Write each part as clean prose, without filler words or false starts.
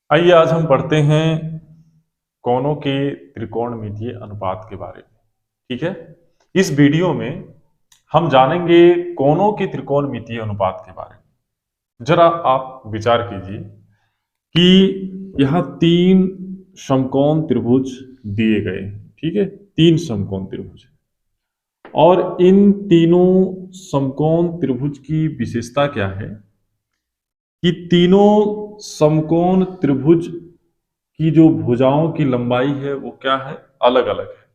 आइए आज हम पढ़ते हैं कोनों के त्रिकोणमितीय अनुपात के बारे में। ठीक है, इस वीडियो में हम जानेंगे कोनों के त्रिकोणमितीय अनुपात के बारे में। जरा आप विचार कीजिए कि यहाँ तीन समकोण त्रिभुज दिए गए हैं। ठीक है, तीन समकोण त्रिभुज और इन तीनों समकोण त्रिभुज की विशेषता क्या है कि तीनों समकोण त्रिभुज की जो भुजाओं की लंबाई है वो क्या है, अलग अलग है।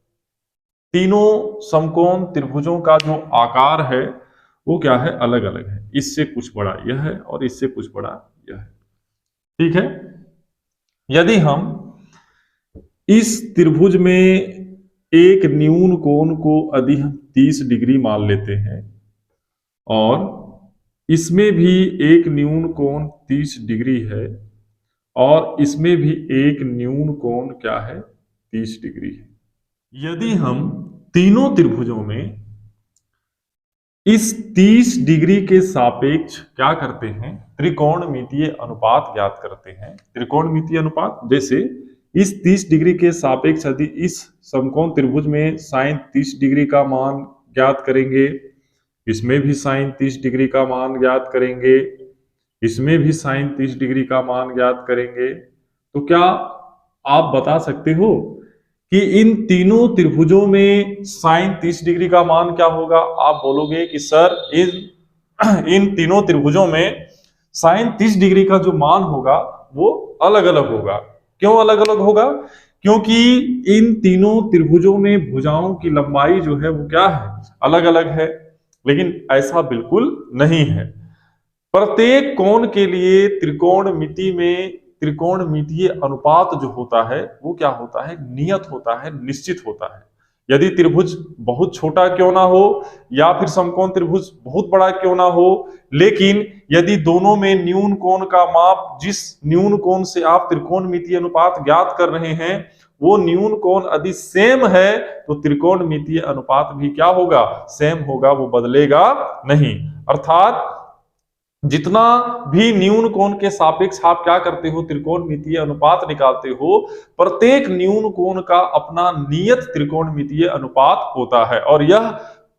तीनों समकोण त्रिभुजों का जो आकार है वो क्या है, अलग अलग है। इससे कुछ बड़ा यह है और इससे कुछ बड़ा यह है। ठीक है, यदि हम इस त्रिभुज में एक न्यून कोण को यदि हम 30 डिग्री मान लेते हैं और इसमें भी एक न्यून कोण 30 डिग्री है और इसमें भी एक न्यून कोण क्या है, 30 डिग्री है। यदि हम तीनों त्रिभुजों में इस 30 डिग्री के सापेक्ष क्या करते हैं, त्रिकोणमितीय अनुपात ज्ञात करते हैं। त्रिकोणमितीय अनुपात जैसे इस 30 डिग्री के सापेक्ष यदि इस समकोण त्रिभुज में साइन 30 डिग्री का मान ज्ञात करेंगे, इसमें भी साइन 30 डिग्री का मान ज्ञात करेंगे, इसमें भी साइन 30 डिग्री का मान ज्ञात करेंगे, तो क्या आप बता सकते हो कि इन तीनों त्रिभुजों में साइन 30 डिग्री का मान क्या होगा? आप बोलोगे कि सर इन तीनों त्रिभुजों में साइन 30 डिग्री का जो मान होगा वो अलग अलग होगा। क्यों अलग अलग होगा? क्योंकि इन तीनों त्रिभुजों में भुजाओं की लंबाई जो है वो क्या है, अलग अलग है। लेकिन ऐसा बिल्कुल नहीं है। प्रत्येक कोण के लिए त्रिकोणमिति में त्रिकोणमितीय अनुपात जो होता है वो क्या होता है, नियत होता है, निश्चित होता है। यदि त्रिभुज बहुत छोटा क्यों ना हो या फिर समकोण त्रिभुज बहुत बड़ा क्यों ना हो, लेकिन यदि दोनों में न्यून कोण का माप, जिस न्यून कोण से आप त्रिकोणमितीय अनुपात ज्ञात कर रहे हैं वो न्यून कोण यदि सेम है तो त्रिकोणमितीय अनुपात भी क्या होगा, सेम होगा, वो बदलेगा नहीं। अर्थात जितना भी न्यून कोण के सापेक्ष आप क्या करते हो, त्रिकोणमितीय अनुपात निकालते हो, प्रत्येक न्यून कोण का अपना नियत त्रिकोणमितीय अनुपात होता है और यह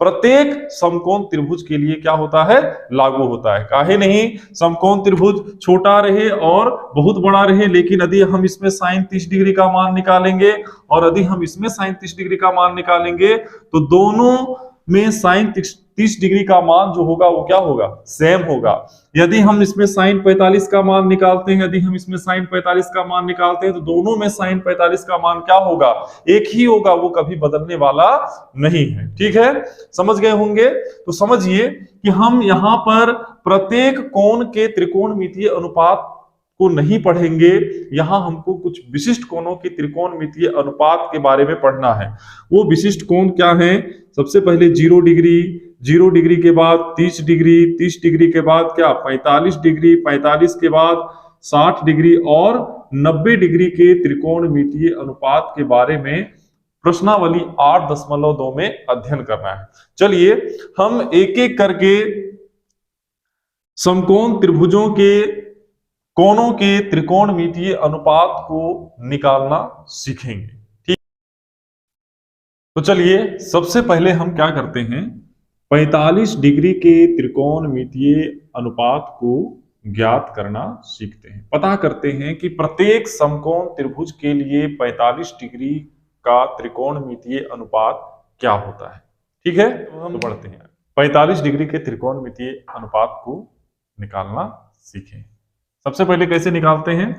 प्रत्येक समकोण त्रिभुज के लिए क्या होता है, लागू होता है। काहे नहीं, समकोण त्रिभुज छोटा रहे और बहुत बड़ा रहे, लेकिन यदि हम इसमें साइन 30 डिग्री का मान निकालेंगे और यदि हम इसमें साइन 30 डिग्री का मान निकालेंगे तो दोनों में साइन 30 डिग्री का मान जो होगा वो क्या होगा, सेम होगा। यदि हम इसमें साइन 45 का मान निकालते हैं, यदि हम इसमें साइन 45 का मान निकालते हैं तो दोनों में साइन 45 का मान क्या होगा, एक ही होगा, वो कभी बदलने वाला नहीं है। ठीक है, समझ गए होंगे। तो समझिए कि हम यहां पर प्रत्येक कोण के त्रिकोणमितीय अनुपात को नहीं पढ़ेंगे, यहां हमको कुछ विशिष्ट कोणों के त्रिकोणमितीय अनुपात के बारे में पढ़ना है। वो विशिष्ट कोण क्या है? सबसे पहले 0 डिग्री, 0 डिग्री के बाद 30 डिग्री, 30 डिग्री के बाद क्या 45 डिग्री, 45 के बाद 60 डिग्री और 90 डिग्री के त्रिकोणमितीय अनुपात के बारे में प्रश्नावली 8.2 में अध्ययन करना है। चलिए हम एक एक करके समकोण त्रिभुजों के कोणों के त्रिकोणमितीय अनुपात को निकालना सीखेंगे। ठीक, तो चलिए सबसे पहले हम क्या करते हैं, 45 डिग्री के त्रिकोणमितीय अनुपात को ज्ञात करना सीखते हैं। पता करते हैं कि प्रत्येक समकोण त्रिभुज के लिए 45 डिग्री का त्रिकोणमितीय अनुपात क्या होता है। ठीक है, तो हम बढ़ते हैं, 45 डिग्री के त्रिकोणमितीय अनुपात को निकालना सीखें। सबसे पहले कैसे निकालते हैं,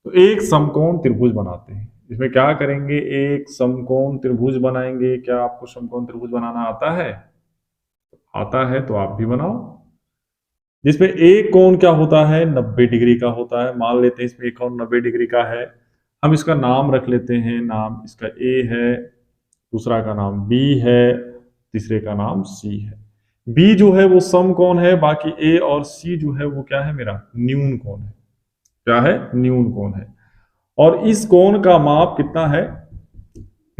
तो एक समकोण त्रिभुज बनाते हैं। इसमें क्या करेंगे, एक समकोण त्रिभुज बनाएंगे। क्या आपको समकोण त्रिभुज बनाना आता है? आता है तो आप भी बनाओ। जिसमें एक कोण क्या होता है, 90 डिग्री का होता है। मान लेते हैं इसमें एक कोण 90 डिग्री का है। हम इसका नाम रख लेते हैं, नाम इसका ए है, दूसरा का नाम बी है, तीसरे का नाम सी है। बी जो है वो समकोण है, बाकी ए और सी जो है वो क्या है, मेरा न्यून कोण है। क्या है, न्यून कोण है। और इस कोण का माप कितना है,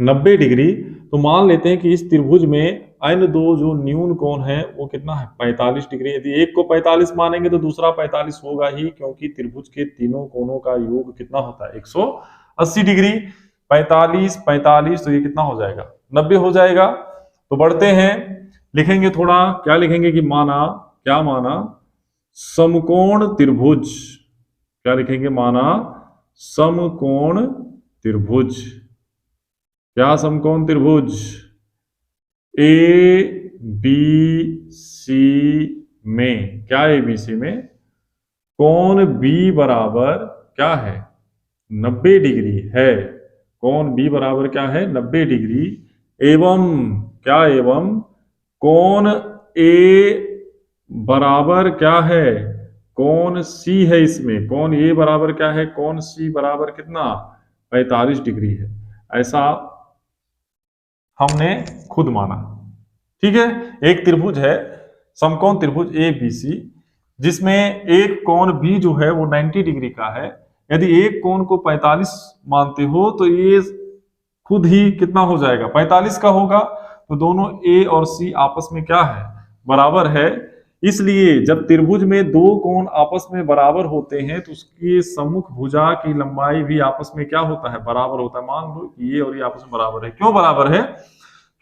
90 डिग्री। तो मान लेते हैं कि इस त्रिभुज में अन्य दो जो न्यून कोण है वो कितना है 45 डिग्री। यदि एक को 45 मानेंगे तो दूसरा 45 होगा ही, क्योंकि त्रिभुज के तीनों कोणों का योग कितना होता है 180 डिग्री। 45 45 तो ये कितना हो जाएगा 90 हो जाएगा। तो बढ़ते हैं, लिखेंगे थोड़ा, क्या लिखेंगे कि माना, क्या माना, समकोण त्रिभुज। क्या लिखेंगे, माना समकोण त्रिभुज। क्या समकोण त्रिभुज, ए बी सी में, क्या ए बी सी में कोण बी बराबर क्या है 90 डिग्री है। कोण बी बराबर क्या है 90 डिग्री, एवं क्या, एवं कोण ए बराबर क्या है, कोण सी है। इसमें कोण ए बराबर क्या है, कोण सी बराबर कितना 45 डिग्री है। ऐसा हमने खुद माना। ठीक है, एक त्रिभुज है समकोण त्रिभुज ए बी सी, जिसमें एक कोण बी जो है वो 90 डिग्री का है। यदि एक कोण को 45 मानते हो तो ये खुद ही कितना हो जाएगा 45 का होगा। तो दोनों ए और सी आपस में क्या है बराबर है। इसलिए जब त्रिभुज में दो कोण आपस में बराबर होते हैं तो उसकी सम्मुख भुजा की लंबाई भी आपस में क्या होता है बराबर होता है। मान लो ये और ये आपस में बराबर है। क्यों बराबर है,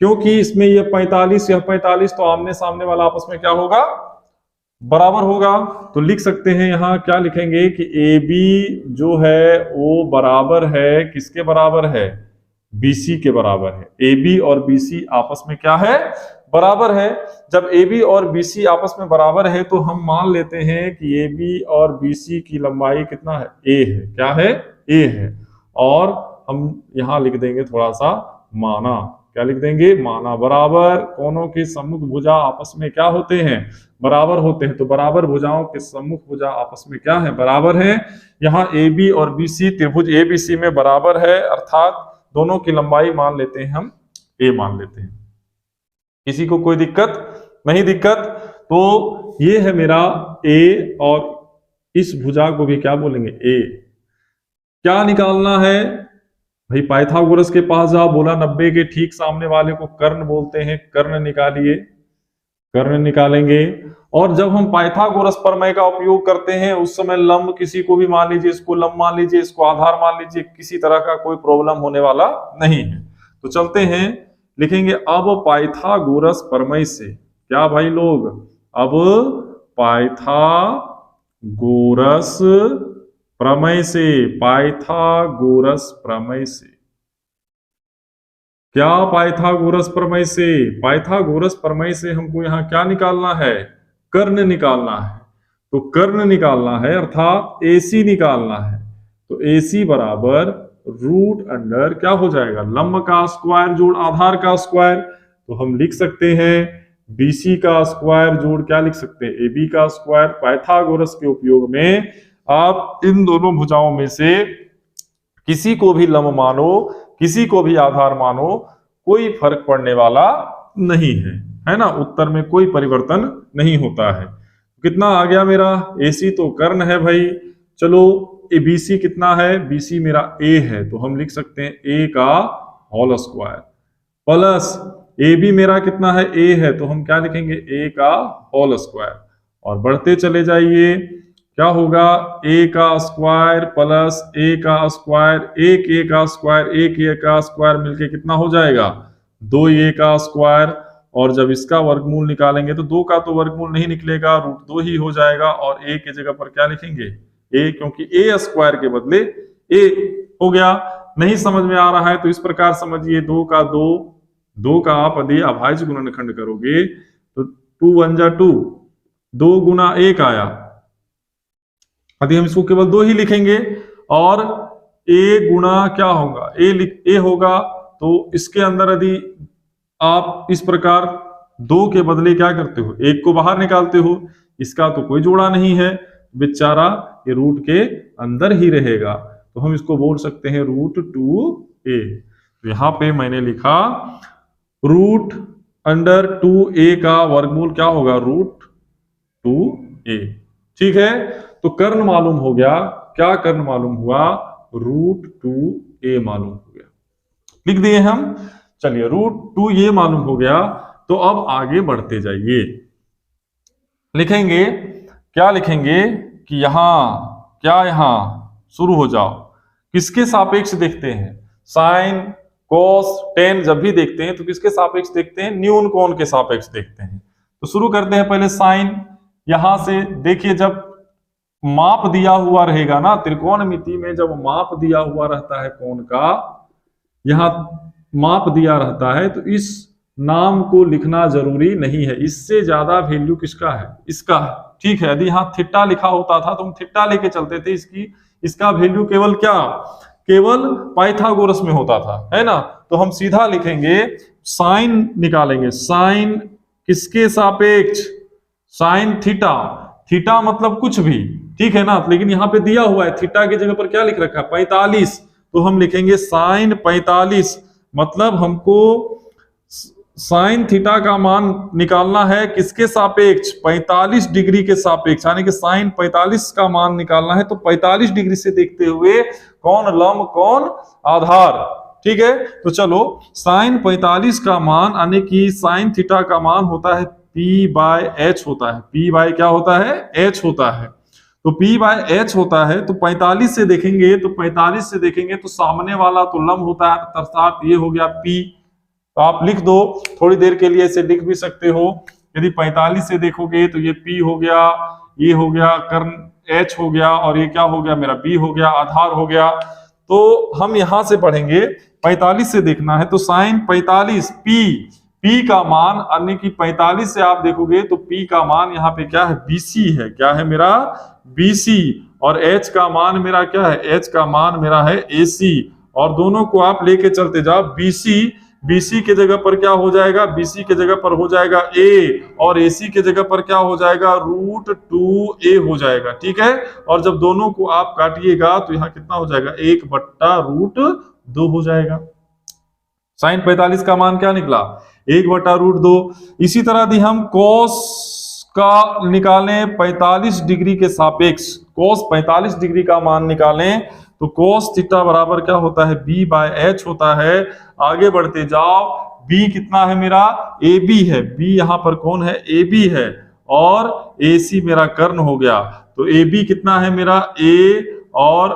क्योंकि इसमें ये 45 यह 45, तो आमने सामने वाला आपस में क्या होगा बराबर होगा। तो लिख सकते हैं यहां, क्या लिखेंगे कि ए बी जो है वो बराबर है, किसके बराबर है, बीसी के बराबर है। ए बी और बीसी आपस में क्या है बराबर है। जब ए बी और बीसी आपस में बराबर है तो हम मान लेते हैं कि ए बी और बीसी की लंबाई कितना है, ए है। क्या है, ए है। और हम यहां लिख देंगे थोड़ा सा माना, क्या लिख देंगे, माना बराबर कोनों की सम्मुख भुजा आपस में क्या होते हैं बराबर होते हैं। तो बराबर भुजाओं के सम्मुख भुजा आपस में क्या है बराबर है। यहाँ ए बी और बीसी त्रिभुज ए बी सी में बराबर है, अर्थात दोनों की लंबाई मान लेते हैं हम ए मान लेते हैं। किसी को कोई दिक्कत नहीं, दिक्कत। तो ये है मेरा ए, और इस भुजा को भी क्या बोलेंगे ए। क्या निकालना है भाई, पाइथागोरस के पास जाओ, बोला 90 के ठीक सामने वाले को कर्ण बोलते हैं, कर्ण निकालिए, कर्ण निकालेंगे। और जब हम पाइथागोरस प्रमेय का उपयोग करते हैं उस समय लंब किसी को भी मान लीजिए, इसको लंब मान लीजिए, इसको आधार मान लीजिए, किसी तरह का कोई प्रॉब्लम होने वाला नहीं है। तो चलते हैं, लिखेंगे अब पाइथागोरस प्रमेय से, क्या भाई लोग, अब पाइथागोरस प्रमेय से, पाइथागोरस प्रमेय से, क्या पाइथागोरस प्रमेय से, पाइथागोरस प्रमेय से हमको यहां क्या निकालना है, कर्ण निकालना है। तो कर्ण निकालना है अर्थात एसी निकालना है। तो एसी बराबर रूट अंडर क्या हो जाएगा, लंब का स्क्वायर जोड़ आधार का स्क्वायर। तो हम लिख सकते हैं बीसी का स्क्वायर जोड़ क्या लिख सकते हैं, एबी का स्क्वायर। पाइथागोरस के उपयोग में आप इन दोनों भुजाओं में से किसी को भी लंब मानो, किसी को भी आधार मानो, कोई फर्क पड़ने वाला नहीं है ना। उत्तर में कोई परिवर्तन नहीं होता है। कितना आ गया मेरा, एसी तो कर्ण है भाई। चलो ए बीसी कितना है, बीसी मेरा ए है, तो हम लिख सकते हैं ए का whole square, plus A B मेरा कितना है, ए है, तो हम क्या लिखेंगे ए का होल स्क्वायर। और बढ़ते चले जाइए, क्या होगा, ए का स्क्वायर प्लस ए का स्क्वायर, एक ए का स्क्वायर, एक ए का स्क्वायर मिलके कितना हो जाएगा, दो ए का स्क्वायर। और जब इसका वर्गमूल निकालेंगे तो दो का तो वर्गमूल नहीं निकलेगा, रूट दो ही हो जाएगा। और ए के जगह पर क्या लिखेंगे ए, क्योंकि ए स्क्वायर के बदले ए हो गया। नहीं समझ में आ रहा है तो इस प्रकार समझिए, दो का दो, दो का आप यदि अभाज्य गुणनखंड करोगे तो 2 1 जा 2, 2 गुना 1 आया। यदि हम इसको केवल 2 ही लिखेंगे और ए गुणा क्या होगा, ए होगा, तो इसके अंदर यदि आप इस प्रकार 2 के बदले क्या करते हो, 1 को बाहर निकालते हो, इसका तो कोई जोड़ा नहीं है, बेचारा ये रूट के अंदर ही रहेगा। तो हम इसको बोल सकते हैं रूट 2a। तो यहां पे मैंने लिखा रूट अंडर 2a का वर्गमूल क्या होगा, रूट 2a। ठीक है, तो कर्ण मालूम हो गया। क्या कर्ण मालूम हुआ, रूट 2a मालूम हो गया। लिख दिए हम। चलिए रूट 2a मालूम हो गया। तो अब आगे बढ़ते जाइए, लिखेंगे क्या, लिखेंगे कि यहां शुरू हो जाओ। किसके सापेक्ष देखते हैं? साइन, कोस, टेन जब भी देखते हैं तो किसके सापेक्ष देखते हैं? न्यून कोण के सापेक्ष देखते हैं। तो शुरू करते हैं पहले साइन। यहां से देखिए, जब माप दिया हुआ रहेगा ना त्रिकोणमिति में, जब माप दिया हुआ रहता है कोण का, यहां माप दिया रहता है, तो इस नाम को लिखना जरूरी नहीं है। इससे ज्यादा वैल्यू किसका है? इसका है। ठीक है, यदि यहां थीटा लिखा होता था तो हम थीटा लेके चलते थे, इसका वैल्यू केवल क्या, केवल पाइथागोरस में होता था, है ना। तो हम सीधा लिखेंगे, साइन निकालेंगे, साइन किसके सापेक्ष? Sine theta. थीटा मतलब कुछ भी, ठीक है ना, लेकिन यहां पे दिया हुआ है थीटा की जगह पर क्या लिख रखा है? 45। तो हम लिखेंगे साइन 45, मतलब हमको साइन थीटा का मान निकालना है किसके सापेक्ष? 45 डिग्री के सापेक्ष, यानी कि साइन 45 का मान निकालना है। तो 45 डिग्री से देखते हुए कौन लंब, कौन आधार। ठीक है, तो चलो, साइन 45 का मान, यानी कि साइन थीटा का मान होता है P/H होता है। P क्या होता है? H होता है। तो P/H होता है। तो 45 से देखेंगे, तो 45 से देखेंगे तो सामने वाला तो लंब होता है, अर्थात ये हो गया P। तो आप लिख दो, थोड़ी देर के लिए इसे लिख भी सकते हो। यदि 45 से देखोगे तो ये P हो गया, ये हो गया कर्ण H हो गया, और ये क्या हो गया? मेरा B हो गया, आधार हो गया। तो हम यहां से पढ़ेंगे, 45 से देखना है तो साइन 45 P का मान, यानी कि 45 से आप देखोगे तो P का मान यहाँ पे क्या है? BC है। क्या है मेरा? BC। और H का मान मेरा क्या है? H का मान मेरा है AC। और दोनों को आप लेके चलते जाओ, BC के जगह पर क्या हो जाएगा? BC के जगह पर हो जाएगा A, और AC के जगह पर क्या हो जाएगा? √2A हो जाएगा। ठीक है, और जब दोनों को आप काटिएगा तो यहाँ कितना हो जाएगा? 1/√2 हो जाएगा। साइन 45 का मान क्या निकला? 1/√2। इसी तरह यदि हम कोस का निकालें 45 डिग्री के सापेक्ष, कोस 45 डिग्री का मान निकालें तो कोस थीटा बराबर क्या होता है? B/H होता है। आगे बढ़ते जाओ, B कितना है मेरा? AB है। B यहां पर कौन है? AB है। और AC मेरा कर्ण हो गया। तो AB कितना है मेरा? A, और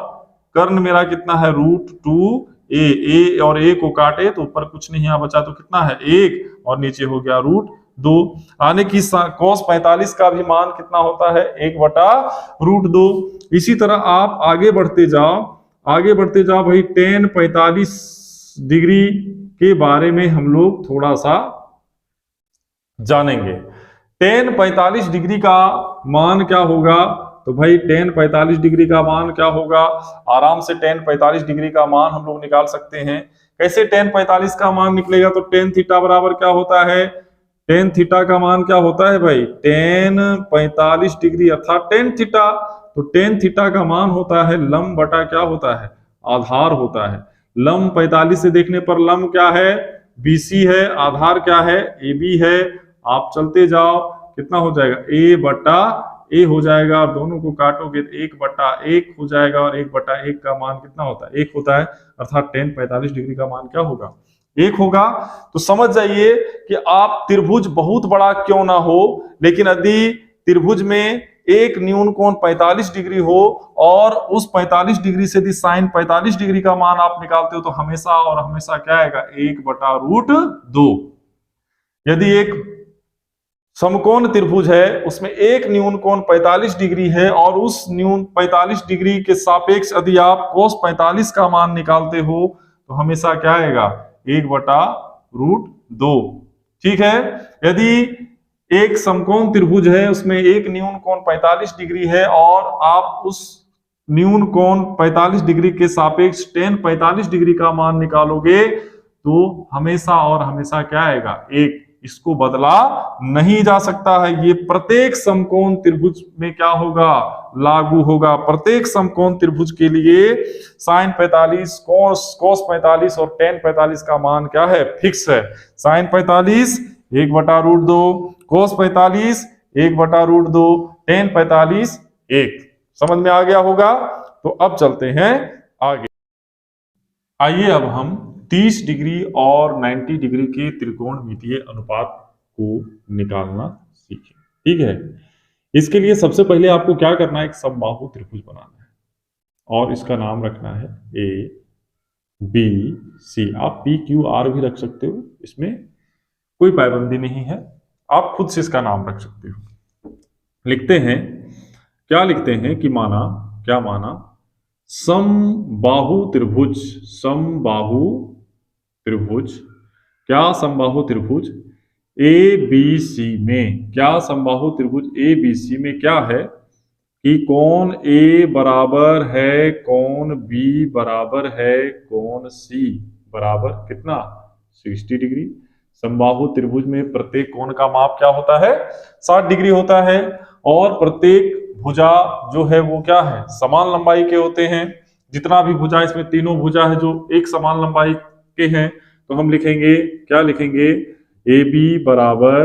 कर्ण मेरा कितना है? √2A। A और A को काटे तो ऊपर कुछ नहीं यहाँ बचा, तो कितना है? 1, और नीचे हो गया √2। आने की cos 45 का भी मान कितना होता है? 1/√2। इसी तरह आप आगे बढ़ते जाओ, आगे बढ़ते जाओ भाई। tan 45 डिग्री के बारे में हम लोग थोड़ा सा जानेंगे। tan 45 डिग्री का मान क्या होगा? तो भाई tan 45 डिग्री का मान क्या होगा? आराम से tan 45 डिग्री का मान हम लोग निकाल सकते हैं। कैसे tan 45 का मान निकलेगा? तो tan थीटा बराबर क्या होता है? tan थीटा का मान क्या होता है भाई? tan 45 डिग्री अर्थात tan थीटा। तो tan थीटा का मान होता है लंब बटा क्या होता है? आधार होता है। लंब 45 से देखने पर लंब क्या है? BC है। आधार क्या है? AB है। आप चलते जाओ, कितना हो जाएगा? A/A हो जाएगा, और दोनों को काटोगे तो 1/1 हो जाएगा, और 1/1 का मान कितना होता है? 1 होता है। अर्थात tan 45 डिग्री का मान क्या होगा? 1 होगा। तो समझ जाइए कि आप त्रिभुज बहुत बड़ा क्यों ना हो, लेकिन यदि त्रिभुज में एक न्यून कोण 45 डिग्री हो, और उस 45 डिग्री से यदि साइन 45 डिग्री का मान आप निकालते हो, तो हमेशा और हमेशा क्या आएगा? 1/√2। यदि एक समकोण त्रिभुज है, उसमें एक न्यून कोण 45 डिग्री है, और उस न्यून 45 डिग्री के सापेक्ष यदि आप cos 45 का मान निकालते हो, तो हमेशा क्या आएगा? 1/√2। ठीक है, यदि एक समकोण त्रिभुज है, उसमें एक न्यून कोण 45 डिग्री है, और आप उस न्यून कोण 45 डिग्री के सापेक्ष tan 45 डिग्री का मान निकालोगे, तो हमेशा और हमेशा क्या आएगा? 1। इसको बदला नहीं जा सकता है। ये प्रत्येक समकोण त्रिभुज में क्या होगा? लागू होगा। प्रत्येक समकोण त्रिभुज के लिए साइन 45, cos 45 और tan 45 का मान क्या है? फिक्स है। Sine 45 1/√2, cos 45 1/√2, tan 45 1। समझ में आ गया होगा? तो अब चलते हैं आगे। आइए अब हम 30 डिग्री और 90 डिग्री के त्रिकोणमितीय अनुपात को निकालना सीखें। ठीक है, इसके लिए सबसे पहले आपको क्या करना है, एक समबाहु त्रिभुज बनाना है और इसका नाम रखना है ए बी सी। आप पी क्यू आर भी रख सकते हो, इसमें कोई पाबंदी नहीं है, आप खुद से इसका नाम रख सकते हो। लिखते हैं, क्या लिखते हैं कि माना, क्या माना, समबाहु त्रिभुज, समबाहु त्रिभुज, क्या समबाहु त्रिभुज ए बी सी में, क्या समबाहु त्रिभुज ए बी सी में क्या है कि कोण ए बराबर है कोण बी बराबर है कोण सी बराबर कितना, 60 डिग्री। समबाहु त्रिभुज में प्रत्येक कोण का माप क्या होता है, 60 डिग्री होता है और प्रत्येक भुजा जो है वो क्या है, समान लंबाई के होते हैं। जितना भी भुजा, इसमें तीनों भुजा है जो एक समान लंबाई के हैं, तो हम लिखेंगे, क्या लिखेंगे, ए बी बराबर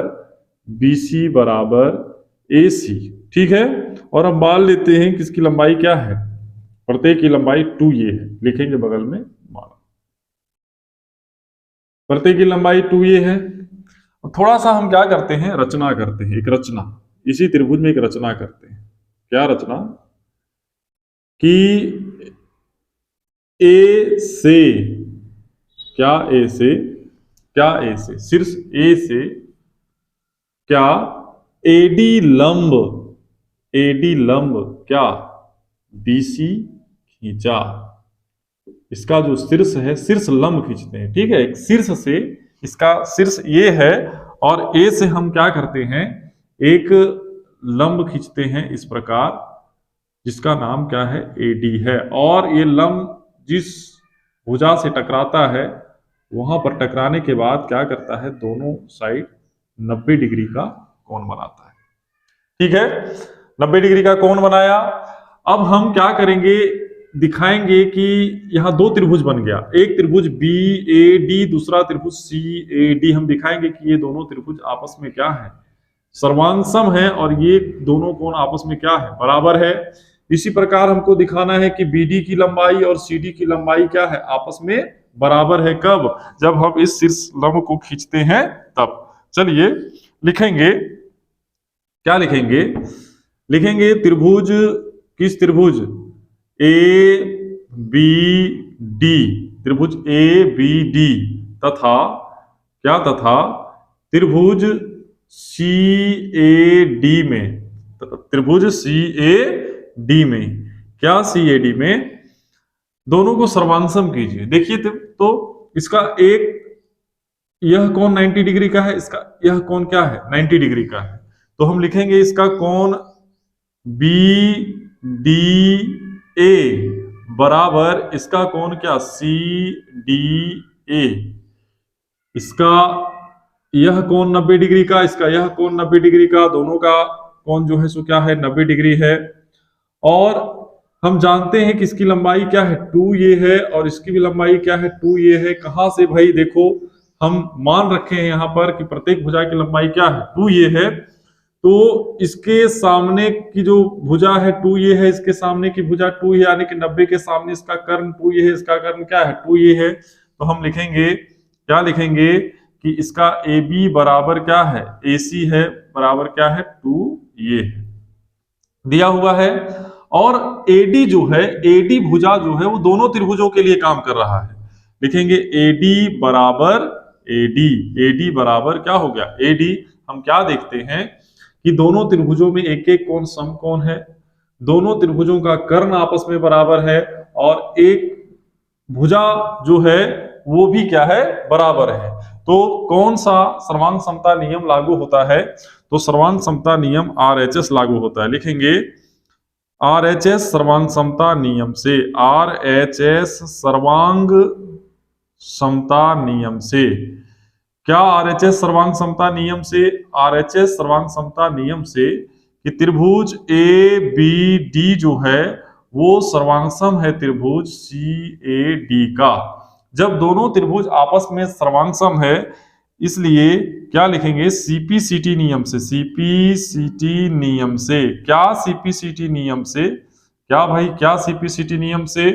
बी सी बराबर ए सी। ठीक है, और हम मान लेते हैं कि इसकी लंबाई क्या है, प्रत्येक की लंबाई 2 ये है, लिखेंगे बगल में, माना प्रत्येक की लंबाई 2 ये है। थोड़ा सा हम क्या करते हैं, रचना करते हैं, एक रचना, इसी त्रिभुज में एक रचना करते हैं। क्या रचना, कि ए से, क्या ए से, क्या ए से, शीर्ष ए से क्या एडी लंब, एडी लंब क्या बीसी खींचा। इसका जो शीर्ष है, शीर्ष लंब खींचते हैं। ठीक है, एक शीर्ष से, इसका शीर्ष ये है और ए से हम क्या करते हैं, एक लंब खींचते हैं इस प्रकार, जिसका नाम क्या है, एडी है। और ये लंब जिस भुजा से टकराता है, वहां पर टकराने के बाद क्या करता है, दोनों साइड 90 डिग्री का कोण बनाता है। ठीक है, 90 डिग्री का कोण बनाया। अब हम क्या करेंगे, दिखाएंगे कि यहां 2 त्रिभुज बन गया, एक त्रिभुज बी ए डी, दूसरा त्रिभुज सी ए डी। हम दिखाएंगे कि ये दोनों त्रिभुज आपस में क्या है, सर्वांगसम है और ये दोनों कोण आपस में क्या है, बराबर है। इसी प्रकार हमको दिखाना है कि बीडी की लंबाई और सीडी की लंबाई क्या है, आपस में बराबर है। कब, जब हम इस शीर्ष लंब को खींचते हैं तब। चलिए लिखेंगे, क्या लिखेंगे, लिखेंगे त्रिभुज, किस त्रिभुज, ए बी डी, त्रिभुज ए बी डी तथा क्या, तथा त्रिभुज सी ए डी में, त्रिभुज सी ए डी में, क्या सी ए डी में, दोनों को सर्वांगसम कीजिए। देखिए तो इसका एक, यह कोण 90 डिग्री का है, इसका यह कोण क्या है, 90 डिग्री का है। तो हम लिखेंगे इसका कोण बी डी ए बराबर इसका कोण क्या, सी डी ए। इसका यह कोण 90 डिग्री का, इसका यह कोण 90 डिग्री का, दोनों का कोण जो है सो क्या है, 90 डिग्री है। और हम जानते हैं कि इसकी लंबाई क्या है, 2 ये है, और इसकी भी लंबाई क्या है, 2 ये है। कहां से भाई, देखो हम मान रखे हैं यहां पर कि प्रत्येक भुजा की लंबाई क्या है, 2 ये है। तो इसके सामने की जो भुजा है 2 ये है, इसके सामने की भुजा 2 है, यानी कि 90 के सामने इसका कर्ण 2 ये है, इसका कर्ण क्या है, 2 ये है। तो हम लिखेंगे, क्या लिखेंगे कि इसका ए बी बराबर क्या है, ए सी है, बराबर क्या है, 2 ये है, दिया हुआ है। और एडी जो है, एडी भुजा जो है वो दोनों त्रिभुजों के लिए काम कर रहा है। लिखेंगे एडी बराबर एडी, एडी बराबर क्या हो गया, एडी। हम क्या देखते हैं कि दोनों त्रिभुजों में एक एक कोण समकोण है, दोनों त्रिभुजों का कर्ण आपस में बराबर है, और एक भुजा जो है वो भी क्या है, बराबर है। तो कौन सा सर्वांग समता नियम लागू होता है, तो सर्वांग समता नियम RHS लागू होता है। लिखेंगे RHS सर्वांग समता नियम से, RHS सर्वांग समता नियम से, क्या RHS सर्वांग समता नियम से, RHS सर्वांग समता नियम से कि त्रिभुज ए बी डी जो है वो सर्वांगसम है त्रिभुज सी ए डी का। जब दोनों त्रिभुज आपस में सर्वांगसम है, इसलिए क्या लिखेंगे, सीपीसीटी नियम से, सीपीसीटी नियम से, क्या सीपीसीटी नियम से, क्या भाई, क्या सीपीसीटी नियम से,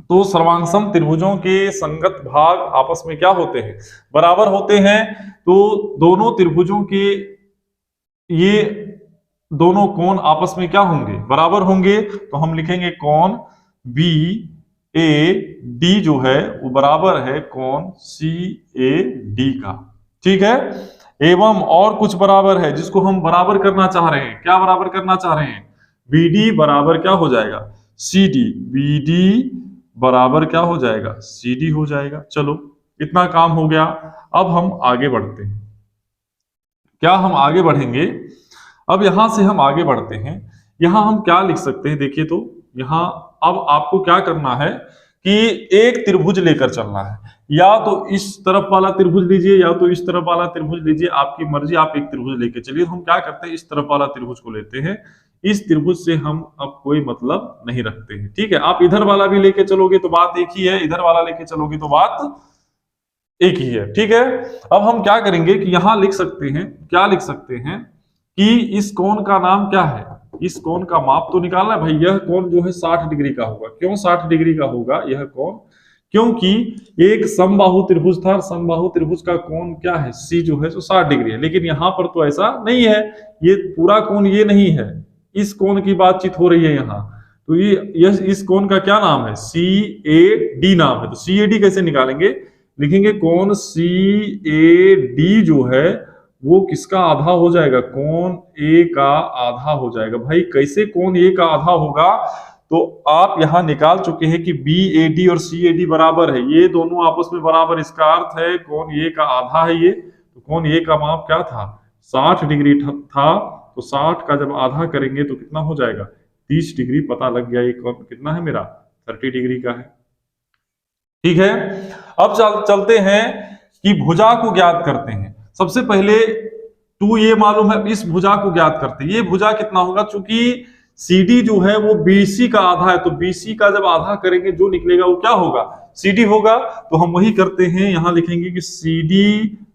तो सर्वांगसम त्रिभुजों के संगत भाग आपस में क्या होते हैं, बराबर होते हैं। तो दोनों त्रिभुजों के ये दोनों कोण आपस में क्या होंगे, बराबर होंगे। तो हम लिखेंगे कोण बी ए डी जो है वो बराबर है कोण सी ए डी का, ठीक है। एवं और कुछ बराबर है जिसको हम बराबर करना चाह रहे हैं। क्या बराबर करना चाह रहे हैं? बी डी बराबर क्या हो जाएगा? C D. बी डी बराबर क्या हो जाएगा? सी डी हो जाएगा। चलो इतना काम हो गया। अब हम आगे बढ़ते हैं। क्या हम आगे बढ़ेंगे? अब यहां से हम आगे बढ़ते हैं। यहां हम क्या लिख सकते हैं? देखिए तो यहां अब आपको क्या करना है कि एक त्रिभुज लेकर चलना है। या तो इस तरफ वाला त्रिभुज लीजिए या तो इस तरफ वाला त्रिभुज लीजिए, आपकी मर्जी। आप एक त्रिभुज लेके चलिए। हम क्या करते हैं, इस तरफ वाला त्रिभुज को लेते हैं। इस त्रिभुज से हम अब कोई मतलब नहीं रखते हैं, ठीक है। आप इधर वाला भी लेके चलोगे तो बात एक ही है, इधर वाला लेके चलोगे तो बात एक ही है, ठीक है। अब हम क्या करेंगे कि यहां लिख सकते हैं, क्या लिख सकते हैं कि इस कोण का नाम क्या है? इस कोण का माप तो निकालना है भाई। यह कोण जो है 60 डिग्री का होगा। क्यों 60 डिग्री का होगा यह कोण? क्योंकि एक समबाहु त्रिभुज था। समबाहु त्रिभुज का कोण क्या है? सी जो है तो 60 डिग्री है। लेकिन यहां पर तो ऐसा नहीं है। ये पूरा कोण ये नहीं है, इस कोण की बातचीत हो रही है यहाँ। तो ये इस कोण का क्या नाम है? सी ए डी नाम है। तो सी ए डी कैसे निकालेंगे? लिखेंगे कोण सी ए डी जो है वो किसका आधा हो जाएगा? कोण ए का आधा हो जाएगा। भाई कैसे कोण ए का आधा होगा? तो आप यहां निकाल चुके हैं कि बी ए डी और सी ए डी बराबर है। ये दोनों आपस में बराबर, इसका अर्थ है कोण ए का आधा है ये। तो कोण ए का माप क्या था? 60 डिग्री था। तो 60 का जब आधा करेंगे तो कितना हो जाएगा? 30 डिग्री। पता लग गया ये कोण कितना है मेरा? 30 डिग्री का है, ठीक है। अब चलते हैं कि भुजा को ज्ञात करते हैं। सबसे पहले 2a मालूम है, इस भुजा को ज्ञात करते हैं। ये भुजा कितना होगा? चूंकि CD जो है वो BC का आधा है, तो BC का जब आधा करेंगे जो निकलेगा वो क्या होगा? CD होगा। तो हम वही करते हैं, यहां लिखेंगे कि CD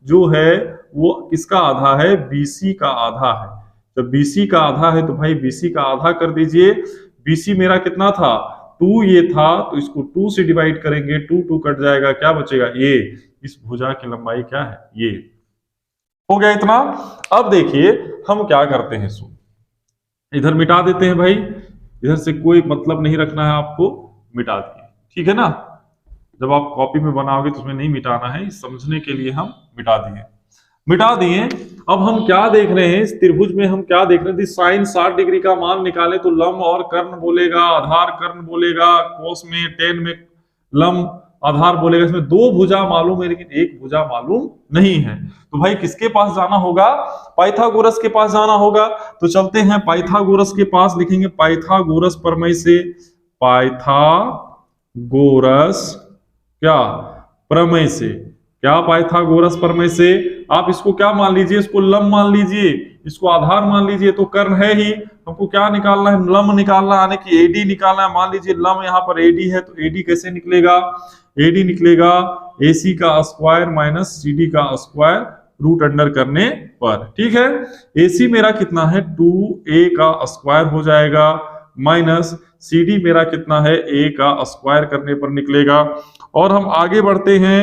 जो है वो किसका आधा है? BC का आधा है। जब BC का आधा है तो भाई BC का आधा कर दीजिए। BC मेरा कितना था? 2 ये था, तो इसको 2 से डिवाइड करेंगे, 2 कट जाएगा, क्या बचेगा? ये। इस भुजा की लंबाई क्या है? ये हो गया इतना। अब देखिए हम क्या करते हैं, सो इधर मिटा देते हैं भाई। इधर से कोई मतलब नहीं रखना है आपको, मिटा दिए, ठीक है ना। जब आप कॉपी में बनाओगे तो उसमें नहीं मिटाना है, समझने के लिए हम मिटा दिए। अब हम क्या देख रहे हैं? इस त्रिभुज में हम क्या देख रहे थे? साइन 60 डिग्री का मान निकाले तो लंब और कर्ण बोलेगा, आधार कर्ण बोलेगा, कोस में tan में लंब आधार बोलेगा। इसमें 2 भुजा मालूम है लेकिन एक भुजा मालूम नहीं है। तो भाई किसके पास जाना होगा? पाइथागोरस के पास जाना होगा। तो चलते हैं पाइथागोरस के पास। लिखेंगे पाइथागोरस प्रमेय से। पाइथागोरस क्या? प्रमेय से। क्या? पाइथागोरस प्रमेय से। आप इसको क्या मान लीजिए? इसको लंब मान लीजिए, इसको आधार मान लीजिए। तो कर्ण है ही, हमको क्या निकालना है? लंब निकालना, यानी कि एडी निकालना है। मान लीजिए लंब यहाँ पर एडी है, तो एडी कैसे निकलेगा? एडी निकलेगा AC का स्क्वायर माइनस CD का स्क्वायर रूट अंडर करने पर, ठीक है। AC मेरा कितना है? 2A का स्क्वायर हो जाएगा, माइनस CD मेरा कितना है? A का स्क्वायर करने पर निकलेगा। और हम आगे बढ़ते हैं।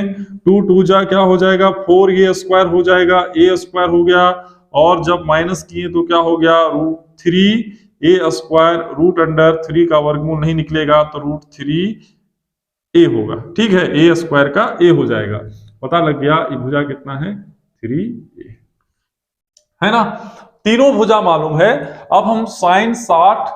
2 जा क्या हो जाएगा? 4A स्क्वायर हो जाएगा, A स्क्वायर हो गया। और जब माइनस किए तो क्या हो गया? √3A स्क्वायर रूट अंडर 3 का वर्गमूल नहीं निकलेगा तो √3A होगा, ठीक है। A स्क्वायर का A हो जाएगा। पता लग गया ये भुजा कितना है? 3A है ना। तीनों भुजा मालूम है। अब हम साइन 60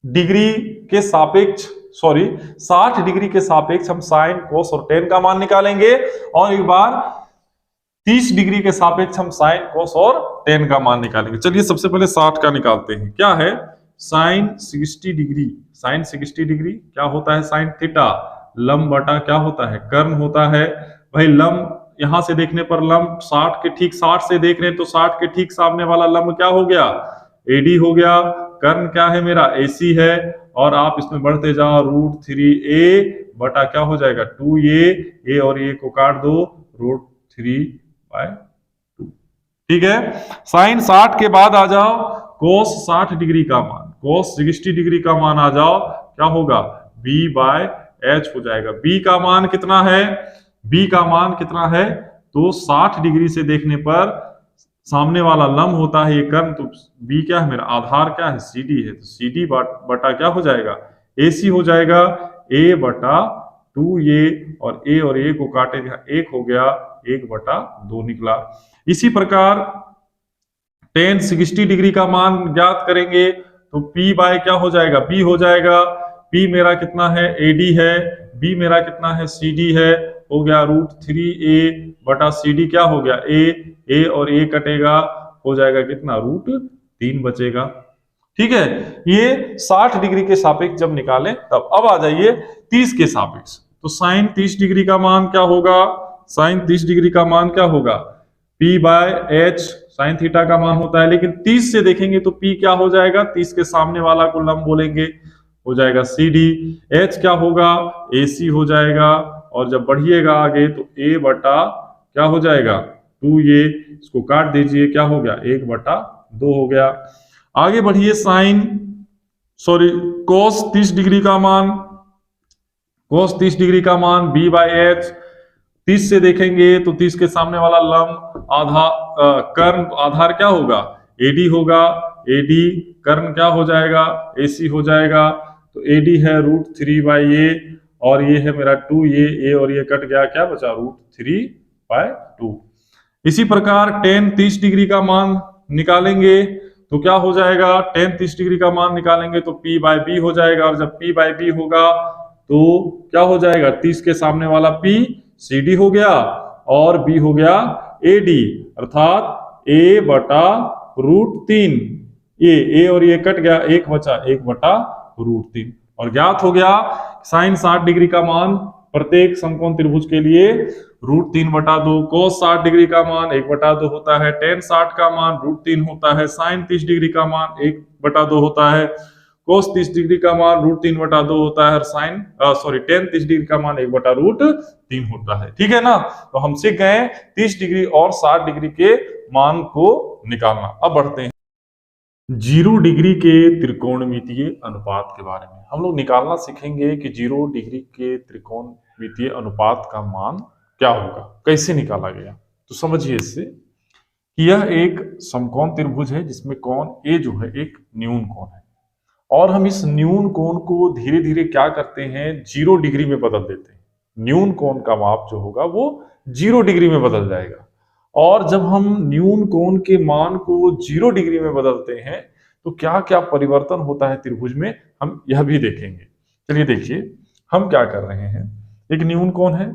डिग्री के सापेक्ष 60 डिग्री के सापेक्ष हम साइन, कोस और टेन का मान निकालेंगे। और एक बार 30 डिग्री के सापेक्ष हम साइन, कोस और टेन का मान निकालेंगे। चलिए सबसे पहले 60 का निकालते हैं। क्या है? Sign 60 degree. साइन 60 डिग्री क्या होता है? Sine theta. लंब बटा क्या होता है? कर्ण होता है। भाई लंब यहां से देखने पर लंब 60 के ठीक 60 से देख रहे हैं तो 60 के ठीक सामने वाला लंब क्या हो गया? AD हो गया। कर्ण क्या है मेरा? AC है। और आप इसमें बढ़ते जाओ, √3A बटा क्या हो जाएगा? 2A। A और A को काट दो, √3/2, ठीक है। साइन 60 के बाद आ जाओ कोस 60 डिग्री का मान, कोस 60 डिग्री का मान आ जाओ, क्या होगा? B/H हो जाएगा। B का मान कितना है? B का मान कितना है? तो 60 डिग्री से देखने पर सामने वाला लंब होता है ये कर्ण, तो बी क्या है मेरा, आधार क्या है, CD है, तो CD बटा क्या हो जाएगा, AC हो जाएगा, A बटा 2A, और A को काटे, एक हो गया 1/2 निकला। इसी प्रकार tan 60 डिग्री का मान ज्ञात करेंगे तो P बाय क्या हो जाएगा, B हो जाएगा। P मेरा कितना है, AD है, B मेरा कितना है, CD है, हो गया √3A बटा CD क्या हो गया, A और A कटेगा, हो जाएगा कितना, √3 बचेगा। ठीक है, ये 60 डिग्री के सापेक्ष जब निकालें तब। अब आ जाइए 30 के सापेक्ष, तो साइन 30 डिग्री का मान क्या होगा, साइन 30 डिग्री का मान क्या होगा, P/H साइन थीटा का मान होता है, लेकिन 30 से देखेंगे तो P क्या हो जाएगा, 30 के सामने वाला को लंब बोलेंगे, हो जाएगा CD, H क्या होगा, AC हो जाएगा, और जब बढ़िएगा आगे तो A बटा क्या हो जाएगा, 2A, इसको काट दीजिए, क्या हो गया, 1/2 हो गया। आगे बढ़िए, cos 30 डिग्री का मान, cos 30 डिग्री का मान B/H, 30 से देखेंगे तो 30 के सामने वाला लंब कर्ण आधार क्या होगा, AD होगा, AD कर्ण क्या हो जाएगा, AC हो जाएगा, तो AD है √3/A, और ये है मेरा 2A, और ये कट गया, क्या बचा, √3/2। इसी प्रकार tan 30 डिग्री का मान निकालेंगे तो क्या हो जाएगा, tan 30 डिग्री का मान निकालेंगे तो P/B हो जाएगा, और जब P/B होगा तो क्या हो जाएगा, 30 के सामने वाला P CD हो गया, और B हो गया AD, अर्थात A बटा √3, A और ये कट गया, एक बचा, 1/√3, और ज्ञात हो गया साइन 60 डिग्री का मान प्रत्येक समकोण त्रिभुज के लिए √3/2, cos 60 डिग्री का मान 1/2 होता है, tan 60 का मान √3 होता है, साइन 30 डिग्री का मान 1/2 होता है, cos 30 डिग्री का मान √3/2 होता है, और tan 30 डिग्री का मान 1/√3 होता है। ठीक है ना, तो हम सीख गए 30 डिग्री और 60 डिग्री के मान को निकालना। अब बढ़ते हैं 0 डिग्री के त्रिकोणमितीय अनुपात के बारे में। हम लोग निकालना सीखेंगे कि 0 डिग्री के त्रिकोणमितीय अनुपात का मान क्या होगा, कैसे निकाला गया। तो समझिए इससे कि यह एक समकोण त्रिभुज है जिसमें कोण A जो है एक न्यून कोण है, और हम इस न्यून कोण को धीरे धीरे क्या करते हैं, 0 डिग्री में बदल देते हैं। न्यून कोण का माप जो होगा वो 0 डिग्री में बदल जाएगा, और जब हम न्यून कोण के मान को 0 डिग्री में बदलते हैं तो क्या क्या परिवर्तन होता है त्रिभुज में, हम यह भी देखेंगे। चलिए देखिए हम क्या कर रहे हैं, एक न्यून कोण है,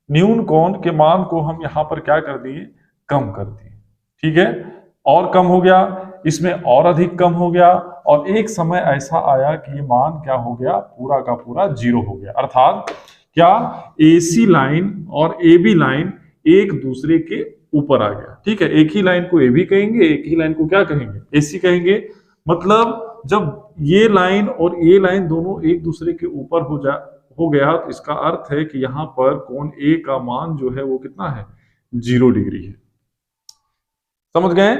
न्यून कोण के मान को हम यहाँ पर क्या कर दिए, कम कर दिए। ठीक है, और कम हो गया, इसमें और अधिक कम हो गया, और एक समय ऐसा आया कि ये मान क्या हो गया, पूरा का पूरा 0 हो गया। अर्थात क्या, AC लाइन और AB लाइन एक दूसरे के ऊपर आ गया। ठीक है, एक ही लाइन को AB कहेंगे, एक ही लाइन को क्या कहेंगे, AC कहेंगे। मतलब जब ये लाइन और ये लाइन दोनों एक दूसरे के ऊपर हो गया तो इसका अर्थ है कि यहाँ पर कोण A का मान जो है वो कितना है, 0 डिग्री है। समझ गए।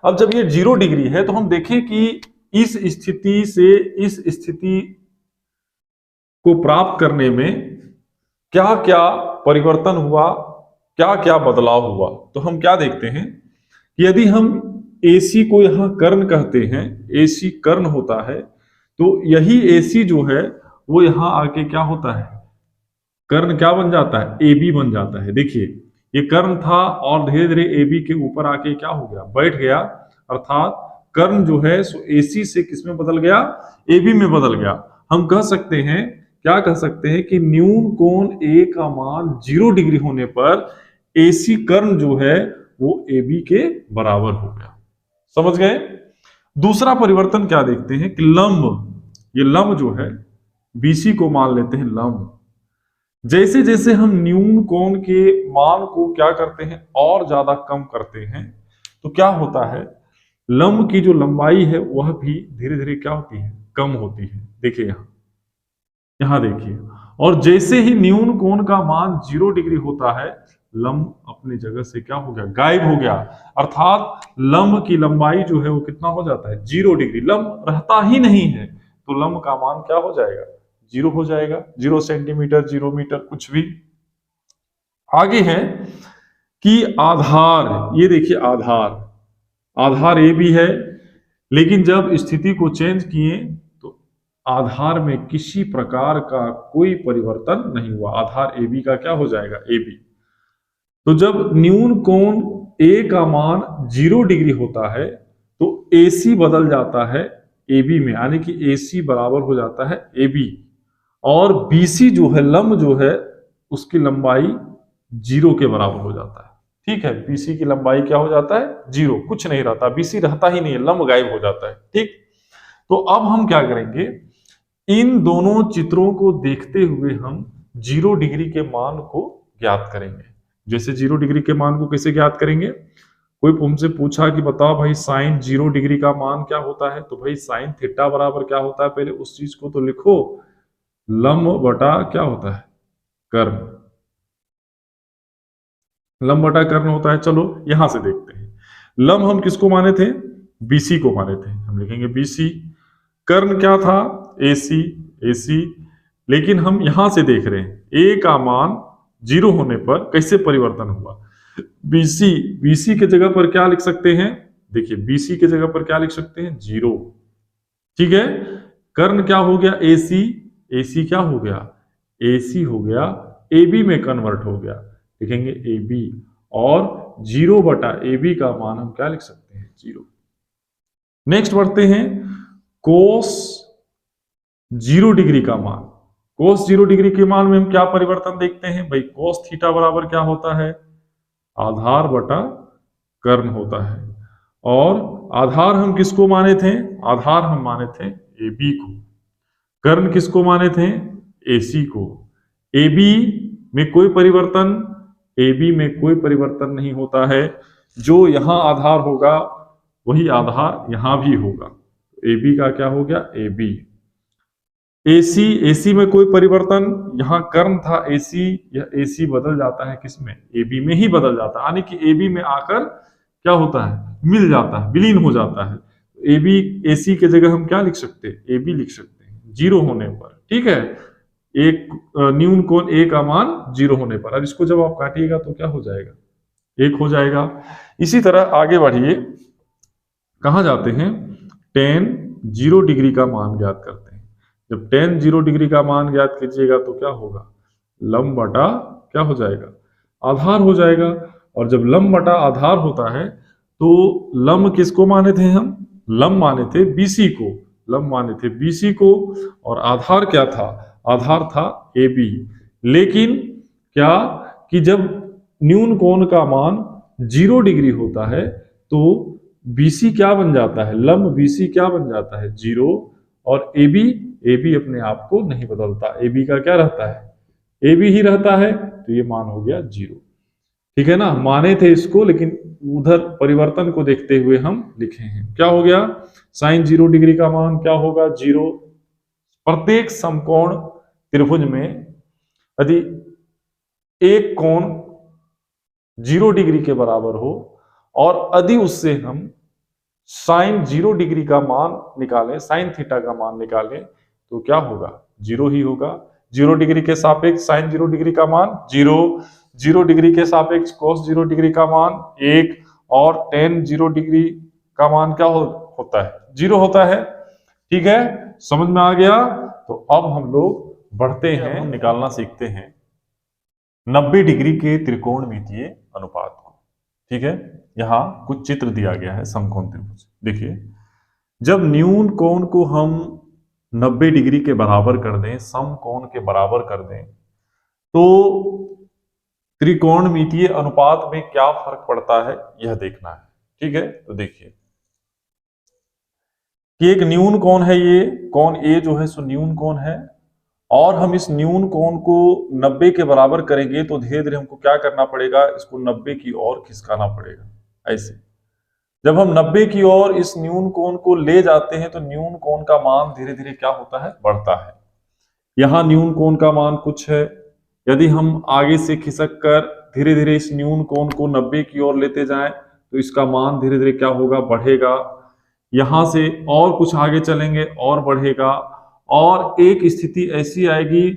अब जब ये 0 डिग्री है तो हम देखें कि इस स्थिति से इस स्थिति को प्राप्त करने में क्या क्या परिवर्तन हुआ, क्या क्या बदलाव हुआ। तो हम क्या देखते हैं कि यदि हम AC को यहां कर्ण कहते हैं, AC कर्ण होता है, तो यही AC जो है वो यहां आके क्या होता है, कर्ण क्या बन जाता है, AB बन जाता है। देखिए ये कर्ण था और धीरे धीरे AB के ऊपर आके क्या हो गया, बैठ गया, अर्थात कर्ण जो है सो AC से किस में बदल गया, AB में बदल गया। हम कह सकते हैं, क्या कह सकते हैं कि न्यून कोण A का मान 0 डिग्री होने पर AC कर्ण जो है वो AB के बराबर हो गया। समझ गए। दूसरा परिवर्तन क्या देखते हैं कि लंब, ये लंब जो है BC को मान लेते हैं लंब। जैसे जैसे हम न्यून कोण के मान को क्या करते हैं, और ज्यादा कम करते हैं, तो क्या होता है, लंब की जो लंबाई है वह भी धीरे धीरे क्या होती है, कम होती है। देखिए यहां देखिए, और जैसे ही न्यून कोण का मान 0 डिग्री होता है, लंब अपनी जगह से क्या हो गया, गायब हो गया। अर्थात लंब की लंबाई जो है वो कितना हो जाता है, 0 डिग्री। लंब रहता ही नहीं है तो लंब का मान क्या हो जाएगा, 0 हो जाएगा। 0 सेंटीमीटर, 0 मीटर, कुछ भी। आगे है कि आधार, ये देखिए आधार ए बी है, लेकिन जब स्थिति को चेंज किए तो आधार में किसी प्रकार का कोई परिवर्तन नहीं हुआ। आधार ए बी का क्या हो जाएगा, ए बी। तो जब न्यून कोण ए का मान 0 डिग्री होता है तो AC बदल जाता है AB में, यानी कि AC बराबर हो जाता है AB, और BC जो है लंब जो है उसकी लंबाई 0 के बराबर हो जाता है। ठीक है, BC की लंबाई क्या हो जाता है, 0, कुछ नहीं रहता, BC रहता ही नहीं है, लंब गायब हो जाता है। ठीक, तो अब हम क्या करेंगे, इन दोनों चित्रों को देखते हुए हम 0 डिग्री के मान को ज्ञात करेंगे। जैसे 0 डिग्री के मान को कैसे ज्ञात करेंगे, कोई तुमसे पूछा कि बताओ भाई साइन 0 डिग्री का मान क्या होता है, तो भाई साइन थीटा बराबर क्या होता है, पहले उस चीज को तो लिखो, लंब बटा क्या होता है, कर्ण, लंब बटा कर्ण होता है। चलो यहां से देखते हैं, लंब हम किसको माने थे, BC को माने थे, हम लिखेंगे BC। कर्ण क्या था, AC, लेकिन हम यहां से देख रहे हैं A का मान 0 होने पर कैसे परिवर्तन हुआ। BC के जगह पर क्या लिख सकते हैं, देखिए BC के जगह पर क्या लिख सकते हैं, 0। ठीक है, कर्ण क्या हो गया, AC क्या हो गया, AC हो गया AB में कन्वर्ट हो गया, लिखेंगे AB, और 0 बटा AB का मान हम क्या लिख सकते हैं, 0। नेक्स्ट बढ़ते हैं, कोस 0 डिग्री का मान। कोस 0 डिग्री के मान में हम क्या परिवर्तन देखते हैं भाई, कोस थीटा बराबर क्या होता है, आधार बटा कर्ण होता है। और आधार हम किसको माने थे, आधार हम माने थे AB को, कर्ण किसको माने थे, AC को। AB में कोई परिवर्तन, AB में कोई परिवर्तन नहीं होता है, जो यहां आधार होगा वही आधार यहां भी होगा। AB का क्या हो गया, AB। AC में कोई परिवर्तन, यहां कर्ण था AC, यह AC बदल जाता है किसमें, AB में ही बदल जाता है, यानी कि AB में आकर क्या होता है, मिल जाता है, विलीन हो जाता है। AB AC के जगह हम क्या लिख सकते हैं, AB लिख सकते हैं 0 होने पर। ठीक है, एक न्यून कोण A का मान 0 होने पर, और इसको जब आप काटिएगा तो क्या हो जाएगा, 1 हो जाएगा। इसी तरह आगे बढ़िए, कहां जाते हैं, tan 0 डिग्री का मान ज्ञात करते हैं। जब tan 0 डिग्री का मान ज्ञात कीजिएगा तो क्या होगा, लंब बटा क्या हो जाएगा, आधार हो जाएगा। और जब लंब बटा आधार होता है तो लंब किसको माने थे हम, लंब माने थे BC को, लंब माने थे BC को, और आधार क्या था, आधार था AB। लेकिन क्या कि जब न्यून कोण का मान 0 डिग्री होता है तो BC क्या बन जाता है, लंब BC क्या बन जाता है, 0, और AB अपने आप को नहीं बदलता, AB का क्या रहता है, AB ही रहता है, तो ये मान हो गया 0। ठीक है ना, माने थे इसको लेकिन उधर परिवर्तन को देखते हुए हम लिखे हैं। क्या हो गया, साइन 0 डिग्री का मान क्या होगा, 0। प्रत्येक समकोण त्रिभुज में यदि एक कोण 0 डिग्री के बराबर हो और यदि उससे हम साइन 0 डिग्री का मान निकालें, साइन थीटा का मान निकालें, तो क्या होगा, 0 ही होगा। 0 डिग्री के सापेक्ष साइन 0 डिग्री का मान 0, 0 डिग्री के सापेक्ष कोस 0 डिग्री का मान 1, और tan 0 डिग्री का मान क्या होता है, 0 होता है। ठीक है, समझ में आ गया। तो अब हम लोग बढ़ते हैं, हम निकालना सीखते हैं 90 डिग्री के त्रिकोणमितीय अनुपात को। ठीक है, यहां कुछ चित्र दिया गया है समकोण त्रिभुज। देखिए, जब न्यून कोण को हम 90 डिग्री के बराबर कर दें, समकोण के बराबर कर दें, तो त्रिकोणमितीय अनुपात में क्या फर्क पड़ता है यह देखना है। ठीक है, तो देखिए कि एक न्यून कोण है, ये कोण A जो है सो न्यून कोण है, और हम इस न्यून कोण को 90 के बराबर करेंगे तो धीरे धीरे हमको क्या करना पड़ेगा, इसको 90 की ओर खिसकाना पड़ेगा। ऐसे जब हम 90 की ओर इस न्यून कोण को ले जाते हैं तो न्यून कोण का मान धीरे धीरे क्या होता है, बढ़ता है। यहां न्यून कोण का मान कुछ है, यदि हम आगे से खिसक कर धीरे धीरे इस न्यून कोण को 90 की ओर लेते जाएं तो इसका मान धीरे धीरे क्या होगा, बढ़ेगा। यहां से और कुछ आगे चलेंगे और बढ़ेगा, और एक स्थिति ऐसी आएगी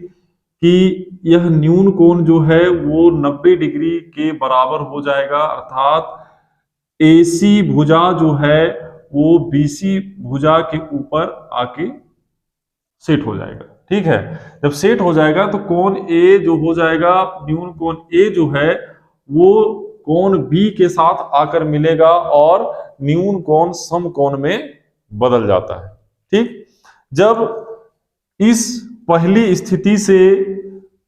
कि यह न्यून कोण जो है वो 90 डिग्री के बराबर हो जाएगा, अर्थात AC भुजा जो है वो BC भुजा के ऊपर आके सेट हो जाएगा। ठीक है, जब सेट हो जाएगा तो कोण A जो हो जाएगा, न्यून कोण A जो है वो कोण B के साथ आकर मिलेगा और न्यून कोण समकोण में बदल जाता है। ठीक, जब इस पहली स्थिति से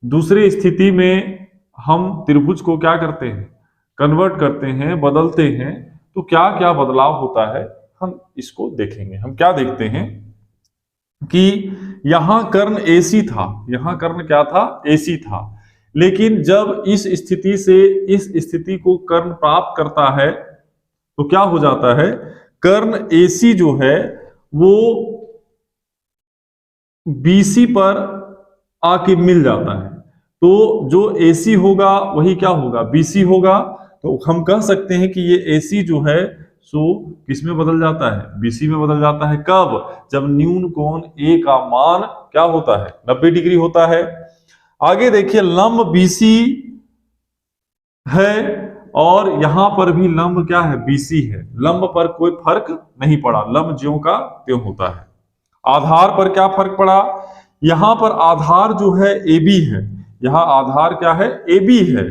दूसरी स्थिति में हम त्रिभुज को क्या करते हैं, कन्वर्ट करते हैं, बदलते हैं, तो क्या क्या बदलाव होता है हम इसको देखेंगे। हम क्या देखते हैं कि यहां कर्ण AC था, यहां कर्ण क्या था, AC था, लेकिन जब इस स्थिति से इस स्थिति को कर्ण प्राप्त करता है तो क्या हो जाता है, कर्ण AC जो है वो BC पर आके मिल जाता है, तो जो AC होगा वही क्या होगा, BC होगा। तो हम कह सकते हैं कि ये AC जो है सो किस में बदल जाता है, BC में बदल जाता है। कब, जब न्यून कोण A का मान क्या होता है, 90 डिग्री होता है। आगे देखिए, लंब BC है और यहां पर भी लंब क्या है, BC है। लंब पर कोई फर्क नहीं पड़ा, लंब ज्यों का त्यों होता है। आधार पर क्या फर्क पड़ा, यहां पर आधार जो है AB है, यहां आधार क्या है, AB है,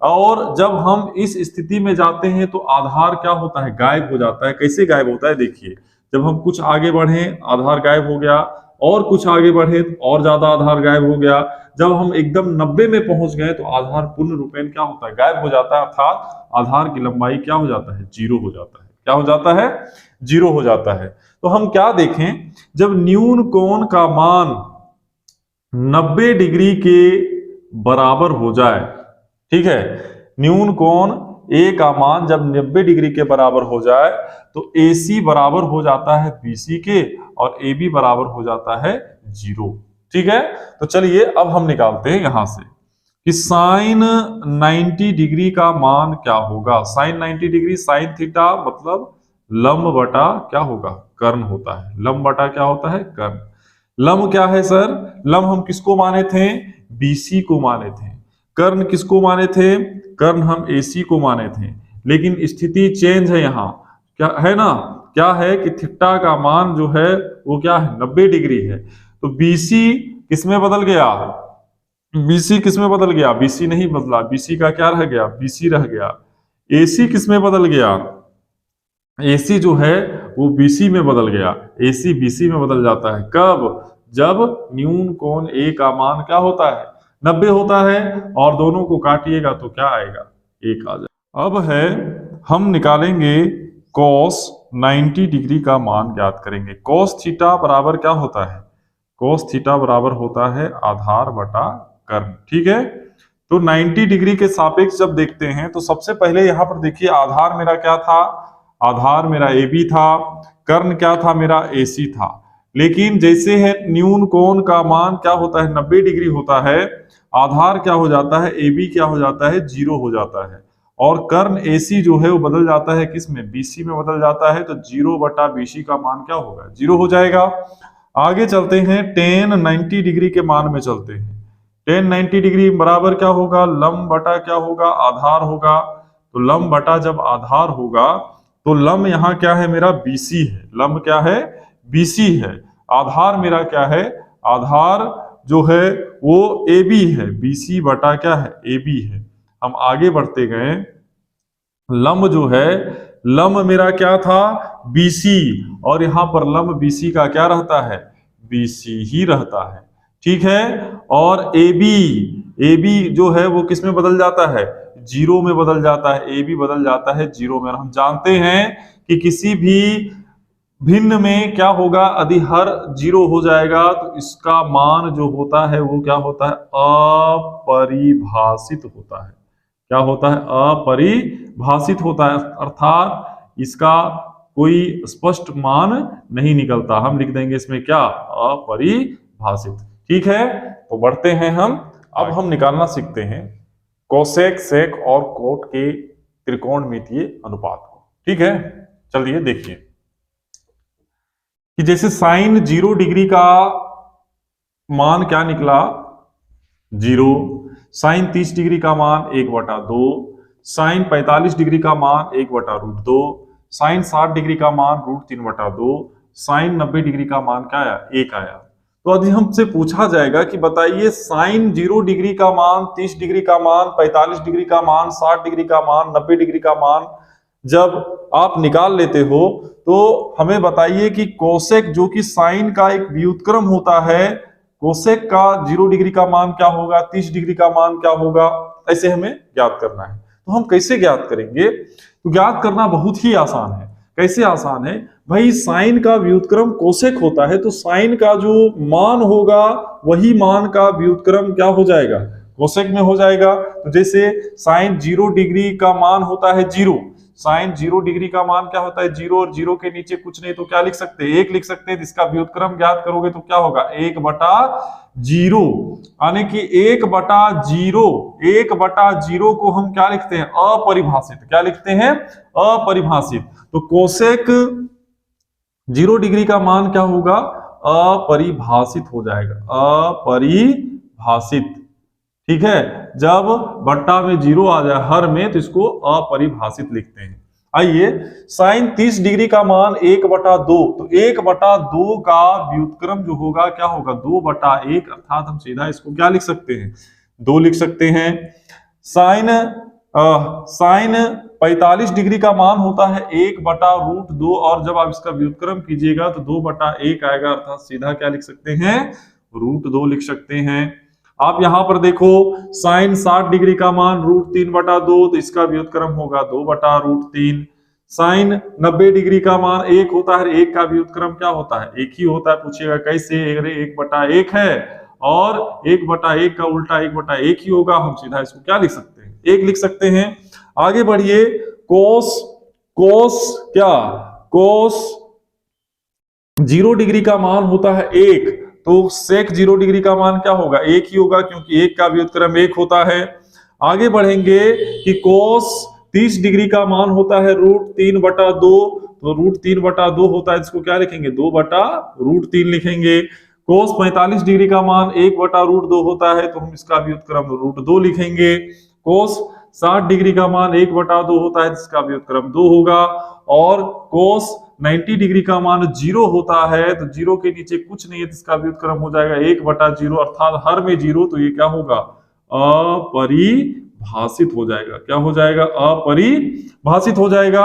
और जब हम इस स्थिति में जाते हैं तो आधार क्या होता है, गायब हो जाता है। कैसे गायब होता है, देखिए, जब हम कुछ आगे बढ़े आधार गायब हो गया, और कुछ आगे बढ़े तो और ज्यादा आधार गायब हो गया, जब हम एकदम 90 में पहुंच गए तो आधार पूर्ण रूपेण क्या होता है, गायब हो जाता है, अर्थात आधार की लंबाई क्या हो जाता है, 0 हो जाता है। क्या हो जाता है, 0 हो जाता है। तो हम क्या देखें, जब न्यून कोण का मान 90 डिग्री के बराबर हो जाए, ठीक है, न्यून कोण A का मान जब 90 डिग्री के बराबर हो जाए तो AC बराबर हो जाता है BC के और AB बराबर हो जाता है 0। ठीक है, तो चलिए अब हम निकालते हैं यहां से कि साइन 90 डिग्री का मान क्या होगा। साइन 90 डिग्री, साइन थीटा मतलब लंब बटा क्या होगा, कर्ण होता है। लंब बटा क्या होता है, कर्ण। लंब क्या है सर, लंब हम किसको माने थे, BC को माने थे। कर्ण किसको माने थे, कर्ण हम AC को माने थे, लेकिन स्थिति चेंज है यहाँ, क्या है ना, क्या है कि थीटा का मान जो है वो क्या है, 90 डिग्री है। तो BC किसमें बदल गया, BC किसमें बदल गया, BC नहीं बदला, BC का क्या रह गया, BC रह गया। AC किसमें बदल गया, AC जो है वो BC में बदल गया, AC BC में बदल जाता है। कब, जब न्यून कोण A का मान क्या होता है, 90 होता है, और दोनों को काटिएगा तो क्या आएगा, 1 आ जाएगा। अब है हम निकालेंगे cos 90 डिग्री का मान ज्ञात करेंगे। cos थीटा बराबर क्या होता है, cos थीटा बराबर होता है आधार बटा कर्ण। ठीक है, तो 90 डिग्री के सापेक्ष जब देखते हैं तो सबसे पहले यहां पर देखिए, आधार मेरा क्या था, आधार मेरा AB था, कर्ण क्या था मेरा, AC था। लेकिन जैसे है न्यून कोण का मान क्या होता है, 90 डिग्री होता है, आधार क्या हो जाता है, AB क्या हो जाता है, 0 हो जाता है, और कर्ण AC जो है वो बदल जाता है किसमें, BC में बदल जाता है। तो 0 बटा BC का मान क्या होगा, 0 हो जाएगा। आगे चलते हैं, tan 90 डिग्री के मान में चलते हैं। tan 90 डिग्री बराबर क्या होगा, लंब बटा क्या होगा, आधार होगा। तो लंब बटा जब आधार होगा तो लंब यहाँ क्या है मेरा, BC है, लंब क्या है, BC है। आधार मेरा क्या है, आधार जो है वो AB है, BC बटा क्या है, AB है। हम आगे बढ़ते गए, लंब जो है, लंब मेरा क्या था, BC, और यहां पर लंब BC का क्या रहता है, BC ही रहता है। ठीक है, और AB जो है वो किस में बदल जाता है, 0 में बदल जाता है, AB बदल जाता है 0 में। और हम जानते हैं कि किसी भी भिन्न में क्या होगा, यदि हर 0 हो जाएगा तो इसका मान जो होता है वो क्या होता है, अपरिभाषित होता है। क्या होता है, अपरिभाषित होता है, अर्थात इसका कोई स्पष्ट मान नहीं निकलता। हम लिख देंगे इसमें क्या, अपरिभाषित। ठीक है, तो बढ़ते हैं हम, अब हम निकालना सीखते हैं कोसेक, सेक और कोट के त्रिकोणमितीय अनुपात को। ठीक है, चलिए देखिए कि जैसे साइन 0 डिग्री का मान क्या निकला, जीरो। साइन 30 डिग्री का मान 1/2। साइन 45 डिग्री का मान 1/√2। साइन 60 डिग्री का मान √3/2। साइन 90 डिग्री का मान क्या आया? 1 आया। तो यदि हमसे पूछा जाएगा कि बताइए साइन 0 डिग्री का मान, 30 डिग्री का मान, 45 डिग्री का मान, 60 डिग्री का मान, 90 डिग्री का मान जब आप निकाल लेते हो तो हमें बताइए कि कोसेक जो कि साइन का एक व्युत्क्रम होता है, कोसेक का 0 डिग्री का मान क्या होगा, 30 डिग्री का मान क्या होगा, ऐसे हमें ज्ञात करना है। तो हम कैसे ज्ञात करेंगे? तो ज्ञात करना बहुत ही आसान है। कैसे आसान है भाई? साइन का व्युत्क्रम कोसेक होता है तो साइन का जो मान होगा वही मान का व्युत्क्रम क्या हो जाएगा? कोसेक में हो जाएगा। तो जैसे साइन 0 डिग्री का मान होता है 0, साइन 0 डिग्री का मान क्या होता है? 0, और 0 के नीचे कुछ नहीं तो क्या लिख सकते हैं? 1 लिख सकते हैं। इसका व्युत्क्रम ज्ञात करोगे तो क्या होगा? 1/0, यानी कि 1/0। 1/0 को हम क्या लिखते हैं? अपरिभाषित। क्या लिखते हैं? अपरिभाषित। तो कोसेक 0 डिग्री का मान क्या होगा? अपरिभाषित हो जाएगा, अपरिभाषित। ठीक है, जब बट्टा में 0 आ जाए हर में तो इसको अपरिभाषित लिखते हैं। आइए, साइन 30 डिग्री का मान 1/2, तो 1/2 का व्युत्क्रम जो होगा क्या होगा? 2/1, अर्थात हम सीधा इसको क्या लिख सकते हैं? 2 लिख सकते हैं। साइन 45 डिग्री का मान होता है 1/√2, और जब आप इसका व्युत्क्रम कीजिएगा तो 2/1 आएगा, अर्थात सीधा क्या लिख सकते हैं? √2 लिख सकते हैं। आप यहां पर देखो, साइन 60 डिग्री का मान √3/2, तो इसका व्युत्क्रम होगा 2/√3। साइन 90 डिग्री का मान 1 होता है, 1 का व्युत्क्रम क्या होता है? 1 ही होता है। पूछिएगा कैसे? अरे 1/1 है और 1/1 का उल्टा 1/1 ही होगा। हम सीधा इसको क्या लिख सकते हैं? 1 लिख सकते हैं। आगे बढ़िए, कोस क्या? कोस 0 डिग्री का मान होता है 1, तो सेक 0 डिग्री का मान क्या होगा? 1 ही होगा, क्योंकि 1 का व्युत्क्रम 1 होता है। आगे बढ़ेंगे कि कोस 30 डिग्री का मान होता है √3/2, तो √3/2 होता है, इसको क्या लिखेंगे? 2/√3 लिखेंगे। कोस 45 डिग्री का मान 1/√2 होता है, तो हम इसका व्युत्क्रम √2 लिखेंगे। कोस 60 डिग्री का मान 1/2 होता है, जिसका व्युत्क्रम 2 होगा। और कोस 90 डिग्री का मान 0 होता है, तो 0 के नीचे कुछ नहीं है, जिसका व्युत्क्रम हो जाएगा 1/0, अर्थात हर में 0, तो ये क्या होगा? अपरिभाषित हो जाएगा। क्या हो जाएगा? अपरिभाषित हो जाएगा।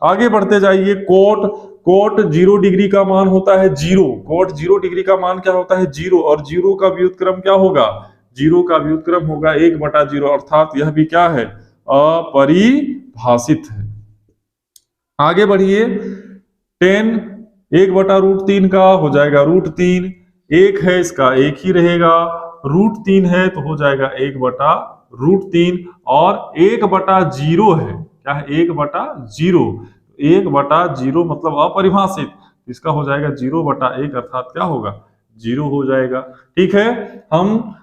आगे बढ़ते जाइए, कोट 0 डिग्री का मान होता है 0। कोट 0 डिग्री का मान क्या होता है? 0, और 0 का व्युत्क्रम क्या होगा? 0 का व्युत्क्रम होगा 1/0, अर्थात यह भी क्या है? अपरिभाषित है। आगे बढ़िए, 10 1/√3 का हो जाएगा √3। 1 है इसका 1 ही रहेगा, √3 है तो हो जाएगा 1/√3, और 1/0 है। क्या है? 1/0। 1/0 मतलब अपरिभाषित, इसका हो जाएगा 0/1, अर्थात क्या होगा? 0 हो जाएगा। ठीक है, हम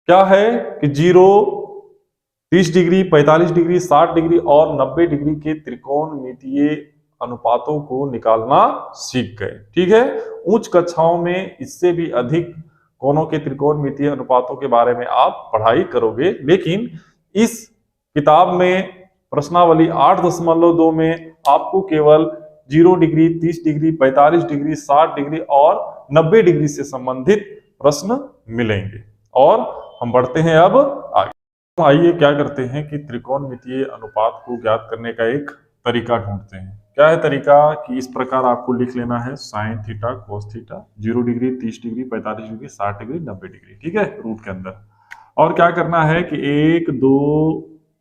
क्या है कि 0, 30 डिग्री, 45 डिग्री, 60 डिग्री और 90 डिग्री के त्रिकोणमितीय अनुपातों को निकालना सीख गए। ठीक है, उच्च कक्षाओं में इससे भी अधिक कोनों के त्रिकोणमितीय अनुपातों के बारे में आप पढ़ाई करोगे, लेकिन इस किताब में प्रश्नावली 8.2 में आपको केवल 0 डिग्री, 30 डिग्री, 45 डिग्री, 60 डिग्री और 90 डिग्री से संबंधित प्रश्न मिलेंगे। और हम बढ़ते हैं अब आगे। तो आइए क्या करते हैं कि त्रिकोणमितीय अनुपात को ज्ञात करने का एक तरीका ढूंढते हैं। क्या है तरीका? कि इस प्रकार आपको लिख लेना है sine theta cos theta, 0 degree, 30 degree, 45 degree, 60 degree, 90 degree. ठीक है, रूट के अंदर। और क्या करना है कि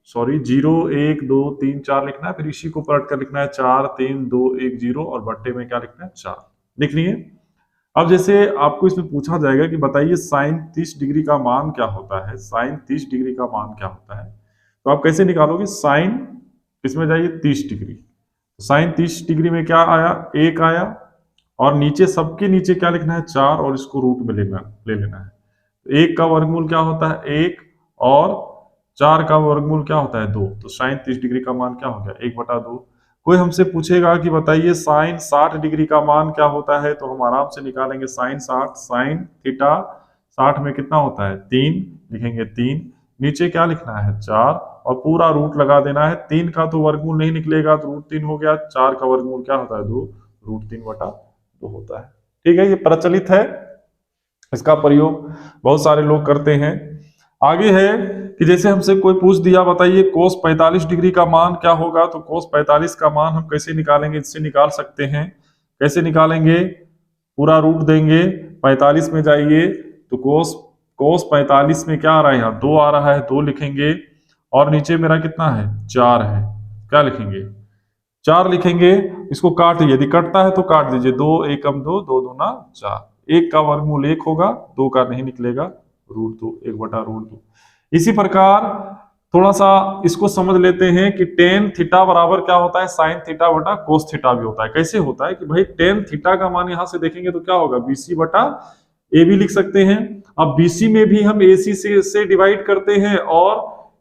0 1 2 3 4 लिखना है, फिर इसी को पलट कर लिखना है 4 3 2 1 0, और बट्टे में क्या लिखना है? 4 लिख लिए। अब जैसे आपको इसमें पूछा जाएगा कि बताइए साइन 30 डिग्री का मान क्या होता है? साइन 30 डिग्री का मान क्या होता है? तो आप कैसे निकालोगे? साइन इसमें जाइए 30 डिग्री, साइन 30 डिग्री में क्या आया? 1 आया, और नीचे सबके नीचे क्या लिखना है? 4, और इसको रूट में ले लेना है। 1 का वर्गमूल क्या होता है? 1, और 4 का वर्गमूल क्या होता है? 2। तो साइन 30 डिग्री का मान क्या हो गया? 1/2। कोई हमसे पूछेगा कि बताइए साइन 60 डिग्री का मान क्या होता है, तो हम आराम से निकालेंगे साइन 60। साइन थीटा 60 में कितना होता है? 3, लिखेंगे 3, नीचे क्या लिखना है 4 और पूरा रूट लगा देना है। 3 का तो वर्गमूल नहीं निकलेगा तो √3 हो गया, 4 का वर्गमूल क्या होता है 2, √3/2 होता है। ठीक है, ये प्रचलित है, इसका प्रयोग बहुत सारे लोग करते हैं। आगे है कि जैसे हमसे कोई पूछ दिया बताइए cos 45 डिग्री का मान क्या होगा, तो cos 45 का मान हम कैसे निकालेंगे, इससे निकाल सकते हैं। कैसे निकालेंगे, पूरा रूट देंगे, 45 में जाइए तो cos 45 में क्या आ रहा है, यहाँ 2 आ रहा है, 2 लिखेंगे और नीचे मेरा कितना है 4 है, क्या लिखेंगे 4 लिखेंगे। इसको काट, यदि कटता है तो काट दीजिए, 2 एकम 2, 2 दूना 4, 1 का वर्गमूल 1 होगा, 2 का नहीं निकलेगा, √2, 1/√2। इसी प्रकार थोड़ा सा इसको समझ लेते हैं कि tan थीटा बराबर क्या होता है, sin थीटा बटा cos थीटा भी होता है। कैसे होता है कि भाई tan थीटा का मान यहां से देखेंगे तो क्या होगा, BC बटा AB लिख सकते हैं। अब BC में भी हम AC से डिवाइड करते हैं और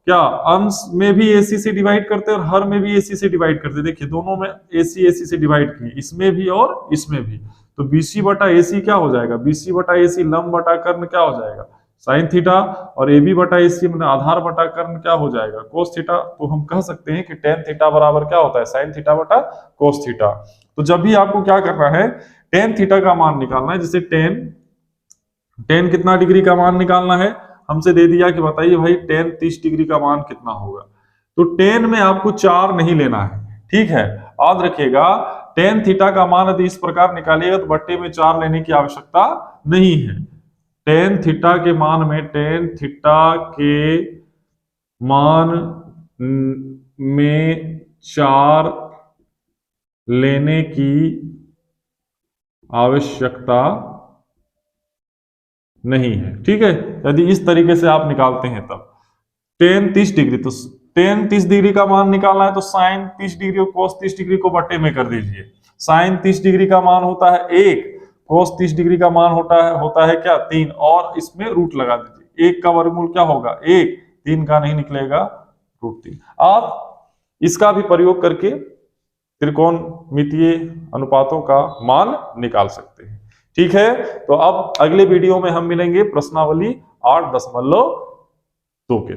क्या अंश में भी AC से डिवाइड करते हैं और हर में भी AC से डिवाइड करते हैं। देखिए दोनों में AC से डिवाइड किए, इसमें भी और इसमें भी, तो BC बटा AC क्या हो जाएगा, BC बटा AC लंब बटा कर्ण क्या हो जाएगा sin थीटा और AB बटा AC मतलब आधार बटा कर्ण क्या हो जाएगा cos थीटा। तो हम कह सकते हैं कि tan थीटा बराबर क्या होता है sin थीटा बटा cos थीटा। तो जब भी आपको क्या करना है tan थीटा का मान निकालना है, जैसे tan कितना डिग्री का मान निकालना है, हमसे दे दिया कि बताइए भाई tan 30 डिग्री का मान कितना होगा, तो tan में आपको 4 नहीं लेना है, ठीक है, याद रखिएगा। tan थीटा का मान यदि इस प्रकार निकालिएगा तो बट्टे में 4 लेने की आवश्यकता नहीं है। tan थीटा के मान में, tan थीटा के मान में 4 लेने की आवश्यकता नहीं है, ठीक है। यदि इस तरीके से आप निकालते हैं तब tan 30 डिग्री, तो tan 30 डिग्री का मान निकालना है तो sin 30 डिग्री और cos 30 डिग्री को बट्टे में कर दीजिए। sin 30 डिग्री का मान होता है 1, cos 30 डिग्री का मान होता है क्या 3, और इसमें रूट लगा दीजिए। 1 का वर्गमूल क्या होगा 1, 3 का नहीं निकलेगा √3। आप इसका भी प्रयोग करके त्रिकोणमितीय अनुपातों का मान निकाल सकते हैं, ठीक है। तो अब अगले वीडियो में हम मिलेंगे प्रश्नावली 8.2 के।